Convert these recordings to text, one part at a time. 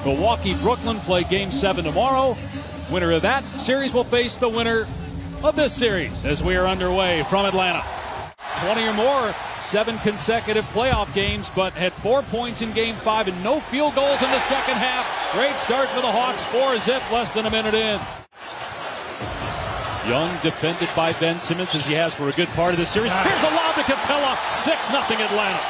Milwaukee, Brooklyn play Game 7 tomorrow. Winner of that series will face the winner of this series as we are underway from Atlanta. 20 or more, 7 consecutive playoff games, but had 4 points in Game 5 and no field goals in the second half. Great start for the Hawks, 4-zip, less than a minute in. Young defended by Ben Simmons as he has for a good part of the series. Here's a lob to Capella, 6-0 Atlanta.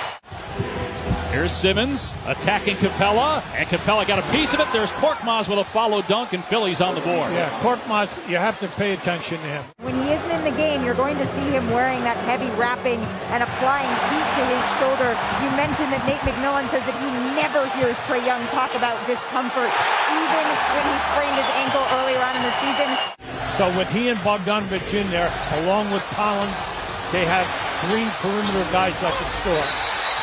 Here's Simmons attacking Capella, and Capella got a piece of it. There's Korkmaz with a follow dunk, and Philly's on the board. Yeah, Korkmaz, you have to pay attention to him. When he isn't in the game, you're going to see him wearing that heavy wrapping and applying heat to his shoulder. You mentioned that Nate McMillan says that he never hears Trae Young talk about discomfort, even when he sprained his ankle earlier on in the season. So with he and Bogdanovic in there, along with Collins, they have 3 perimeter guys that can score.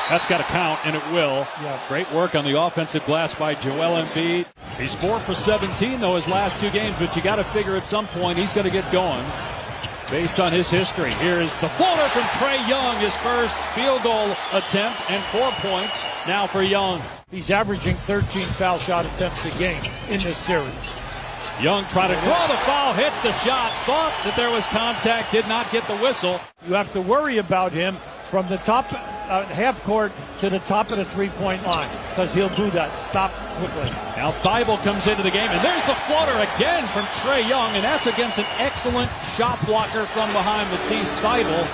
That's got to count, and it will. Yeah. Great work on the offensive glass by Joel Embiid. He's 4 for 17, though, his last 2 games, but you got to figure at some point he's going to get going based on his history. Here's the floater from Trae Young, his first field goal attempt, and 4 points now for Young. He's averaging 13 foul shot attempts a game in this series. Young tried to draw the foul, hits the shot, thought that there was contact, did not get the whistle. You have to worry about him from the top half court to the top of the three-point line, because he'll do that. Stop quickly. Now Thibault comes into the game, and there's the floater again from Trae Young, and that's against an excellent shot blocker from behind Matisse Thibault.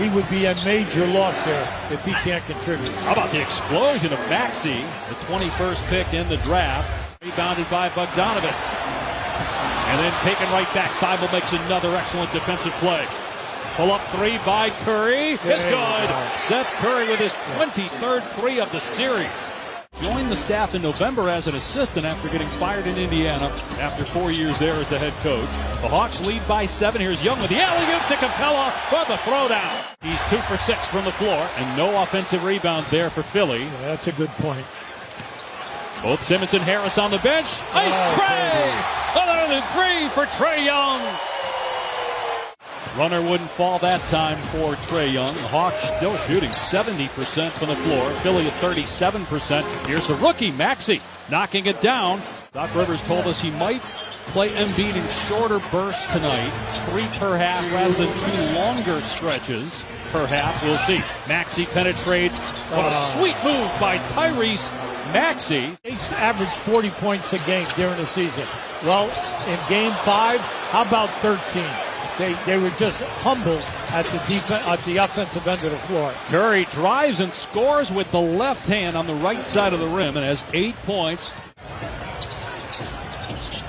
He would be a major loss there if he can't contribute. How about the explosion of Maxey, the 21st pick in the draft, rebounded by Bogdanovic. And then taken right back. Thibault makes another excellent defensive play. Pull-up 3 by Curry. It's good. Seth Curry with his 23rd 3 of the series. Joined the staff in November as an assistant after getting fired in Indiana after 4 years there as the head coach. The Hawks lead by 7. Here's Young with the alley-oop to Capella for the throwdown. He's 2 for 6 from the floor, and no offensive rebounds there for Philly. Yeah, that's a good point. Both Simmons and Harris on the bench. Nice Trae! Another 3 for Trae Young. Runner wouldn't fall that time for Trae Young. The Hawks still shooting 70% from the floor. Philly at 37%. Here's the rookie, Maxey, knocking it down. Doc Rivers told us he might play Embiid in shorter bursts tonight. 3 per half rather than 2 longer stretches per half. We'll see. Maxey penetrates. What a sweet move by Tyrese Maxey. He's averaged 40 points a game during the season. Well, in Game 5, how about 13? They were just humbled at the offensive end of the floor. Curry drives and scores with the left hand on the right side of the rim and has 8 points.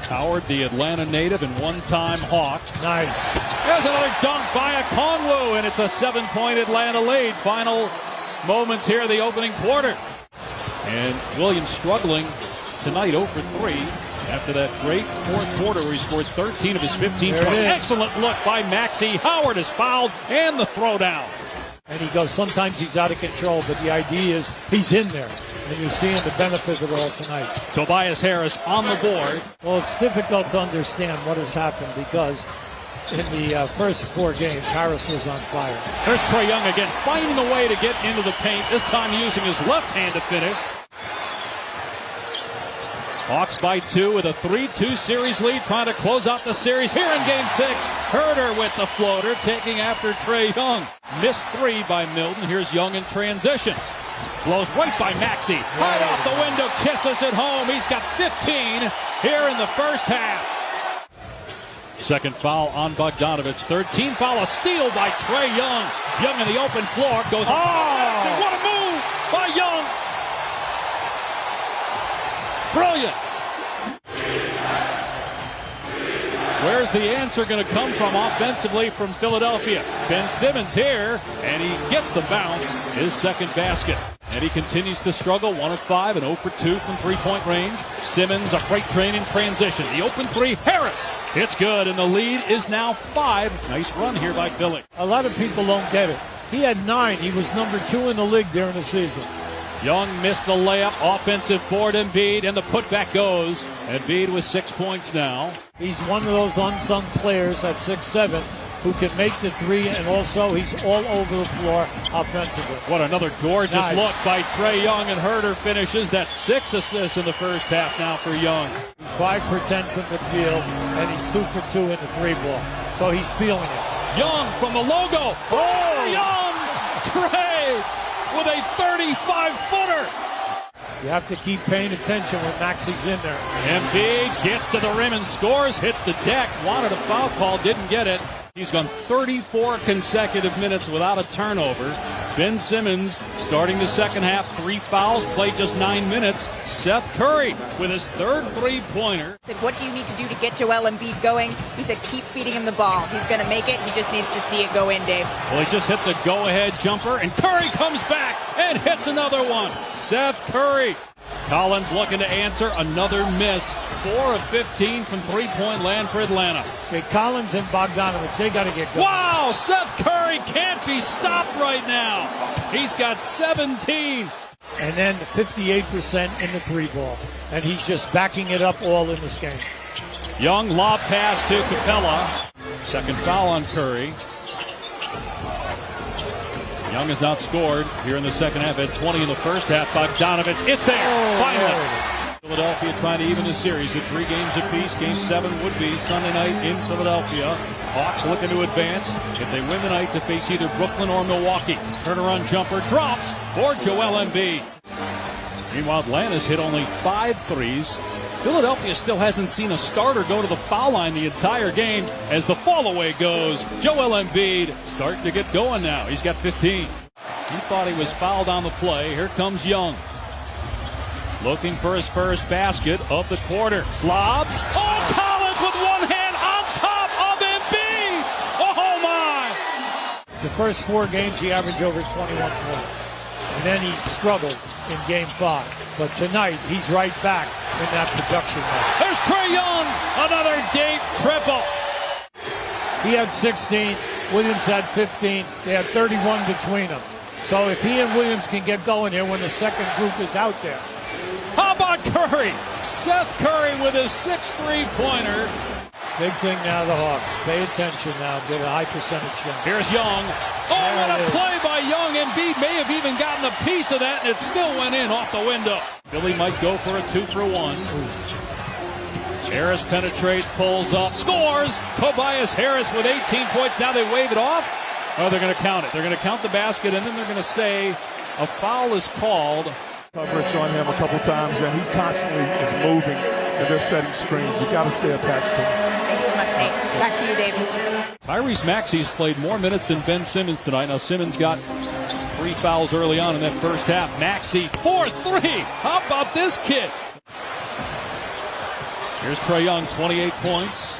Howard, the Atlanta native and one-time Hawk. Nice. There's another dunk by Okongwu, and it's a 7-point Atlanta lead. Final moments here of the opening quarter. And Williams struggling tonight 0 for 3. After that great fourth quarter where he scored 13 of his 15 points. Excellent look by Maxey. Howard is fouled and the throwdown. And he goes, sometimes he's out of control, but the idea is he's in there. And you're seeing the benefit of it all tonight. Tobias Harris on the board. Well, it's difficult to understand what has happened because in the first 4 games, Harris was on fire. There's Trae Young again, finding a way to get into the paint, this time using his left hand to finish. Hawks by 2 with a 3-2 series lead, trying to close out the series here in Game 6. Herder with the floater, taking after Trae Young. Missed 3 by Milton. Here's Young in transition. Blows right by Maxey. Right off the window, kisses it home. He's got 15 here in the first half. Second foul on Bogdanovic. 13th foul, a steal by Trae Young. Young in the open floor goes. Oh! What a move by Young. Brilliant. Where's the answer going to come from offensively from Philadelphia? Ben Simmons here, and he gets the bounce, his second basket. And he continues to struggle, 1 of 5 and 0 for 2 from three-point range. Simmons, a freight train in transition. The open 3, Harris. It's good, and the lead is now 5. Nice run here by Philly. A lot of people don't get it. He had 9. He was number 2 in the league during the season. Young missed the layup, offensive board Embiid, and the putback goes. Embiid with 6 points now. He's one of those unsung players at 6'7", who can make the three, and also he's all over the floor offensively. What another gorgeous Nice. look by Trae Young, and Herder finishes. That's 6 assists in the first half now for Young. 5 for 10 from the field, and he's 2 for 2 in the three ball. So he's feeling it. Young from the logo. Oh, Young! Trae with a 35-footer. You have to keep paying attention when Maxi's in there. Embiid gets to the rim and scores, hits the deck, wanted a foul call, didn't get it. He's gone 34 consecutive minutes without a turnover. Ben Simmons starting the second half, 3 fouls, played just 9 minutes. Seth Curry with his third three-pointer. Said, what do you need to do to get Joel Embiid going? He said, keep feeding him the ball. He's going to make it. He just needs to see it go in, Dave. Well, he just hit the go-ahead jumper, and Curry comes back and hits another one. Seth Curry. Collins looking to answer, another miss. 4 of 15 from three-point land for Atlanta. Okay, Collins and Bogdanovich, they got to get going. Wow, Seth Curry can't be stopped right now. He's got 17. And then 58% in the three ball. And he's just backing it up all in this game. Young lob pass to Capella. Second foul on Curry. Young has not scored here in the second half. Had 20 in the first half. Bogdanovich, it's there. Finally. Philadelphia trying to even the series at 3 games apiece. Game 7 would be Sunday night in Philadelphia. Hawks looking to advance if they win tonight to face either Brooklyn or Milwaukee. Turnaround jumper drops for Joel Embiid. Meanwhile, Atlanta's hit only 5 threes. Philadelphia still hasn't seen a starter go to the foul line the entire game. As the fall-away goes, Joel Embiid starting to get going now. He's got 15. He thought he was fouled on the play. Here comes Young. Looking for his first basket of the quarter. Lobs. Oh, Collins with one hand on top of Embiid. Oh, my. The first 4 games, he averaged over 21 points. And then he struggled in game 5. But tonight, he's right back in that production mode. There's Trae Young. Another deep triple. He had 16. Williams had 15. They had 31 between them. So if he and Williams can get going here when the second group is out there. How about Curry? Seth Curry with his 6th three-pointer. Big thing now, the Hawks. Pay attention now. Get a high percentage shot. Here's Young. Oh, what a play by Young. Embiid may have even gotten a piece of that, and it still went in off the window. Billy might go for a 2 for 1. Harris penetrates, pulls up, scores. Tobias Harris with 18 points. Now they wave it off. Oh, they're going to count it. They're going to count the basket, and then they're going to say a foul is called. Coverage on him a couple times, and he constantly is moving, and they're setting screens. You got to stay attached to him. Thanks so much, Nate. Back to you, Dave. Tyrese Maxey's played more minutes than Ben Simmons tonight. Now Simmons got 3 fouls early on in that first half. Maxey, 4-3. How about this kid? Here's Trae Young, 28 points,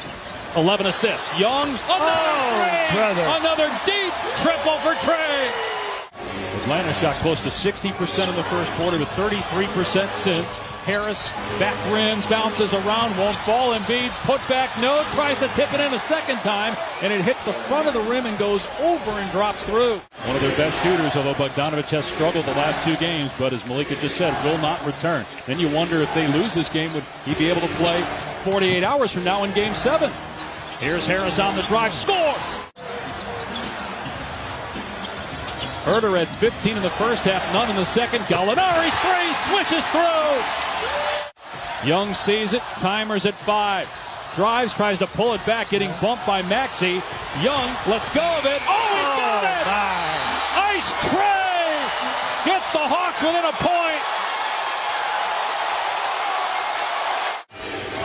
11 assists. Young, another deep triple for Trae. Atlanta shot close to 60% in the first quarter, with 33% since. Harris, back rim, bounces around, won't fall. Embiid, put back, no, tries to tip it in a second time, and it hits the front of the rim and goes over and drops through. One of their best shooters, although Bogdanovich has struggled the last 2 games, but as Malika just said, will not return. Then you wonder if they lose this game, would he be able to play 48 hours from now in Game 7? Here's Harris on the drive, scores! Herder had 15 in the first half, none in the second. Gallinari's 3 swishes through. Young sees it, timer's at 5. Drives, tries to pull it back, getting bumped by Maxey. Young lets go of it. Oh, he got it! Ice Trae gets the Hawks within a point.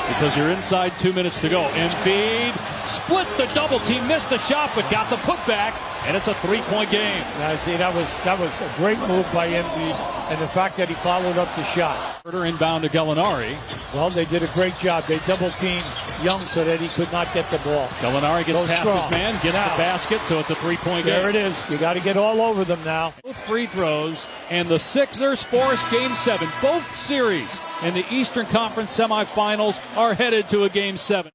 Because you're inside 2 minutes to go. Embiid splits the double team, missed the shot, but got the putback, and it's a 3-point game. Now, see, that was a great move by Embiid, and the fact that he followed up the shot. Herder inbound to Gallinari. Well, they did a great job. They double-teamed Young so that he could not get the ball. Gallinari gets past strong. his man, gets Now, the basket, so it's a 3-point game. There it is. You got to get all over them now. Both free throws, and the Sixers force Game 7. Both series in the Eastern Conference semifinals are headed to a Game 7.